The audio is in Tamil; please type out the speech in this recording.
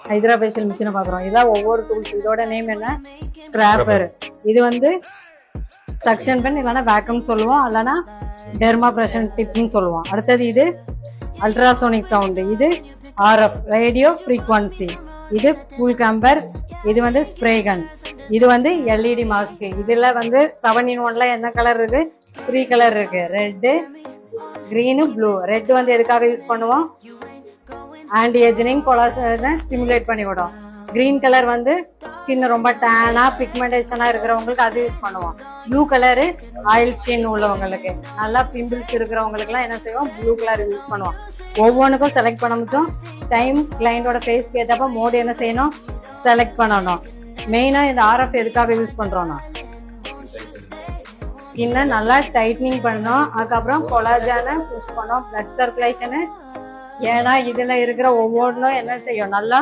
ஹைட்ரா ஃபேஷியல் மிஷினை பார்க்குறோம். இதான் ஒவ்வொரு டூல்ஸ். இதோட நேம் என்ன? ஸ்கிராப்பர். இது வந்து சக்ஷன் பென், இல்லைன்னா வேக்கம் சொல்லுவோம், இல்லைன்னா டெர்மா பிரஷன் டிப்னு சொல்லுவோம். அடுத்தது இது அல்ட்ராசோனிக் சவுண்டு. இது ஆர்எஃப் ரேடியோ ஃப்ரீக்வன்சி. இது கூல் கேம்பர். இது வந்து ஸ்ப்ரே கன். இது வந்து எல்இடி மாஸ்க். இதுல வந்து 7-in-1ல என்ன கலர் இருக்கு? 3 கலர் இருக்கு. Red, green, blue. ரெட் வந்து எதுக்காக யூஸ் பண்ணுவோம்? ஆன்டி ஏஜிங் கொலாஜனை ஸ்டிமுலேட் பண்ணி விடும். கிரீன் கலர் வந்து ஸ்கின் ரொம்ப டேனா பிக்மெண்டேஷனா இருக்கிறவங்களுக்கு அது யூஸ் பண்ணுவோம். ப்ளூ கலரு ஆயில் ஸ்கின் உள்ளவங்களுக்கு, நல்லா பிம்பிள்ஸ் இருக்கிறவங்களுக்குலாம் என்ன செய்வோம்? ப்ளூ கலர் யூஸ் பண்ணுவோம். ஒவ்வொன்றுக்கும் செலக்ட் பண்ண மட்டும் டைம் கிளைண்டோட ஃபேஸ்க்கு ஏற்றப்ப மோடு என்ன செய்யணும்? செலக்ட் பண்ணணும். மெயினாக இந்த ஆர்எஃப் எதுக்காக யூஸ் பண்ணுறோன்னா ஸ்கின்னை நல்லா டைட்னிங் பண்ணணும். அதுக்கப்புறம் கொலாஜனை புஷ் பண்ணோம், பிளட் சர்க்குலேஷனு. ஏன்னா இதில் இருக்கிற ஒவ்வொன்றும் என்ன செய்யும்? நல்லா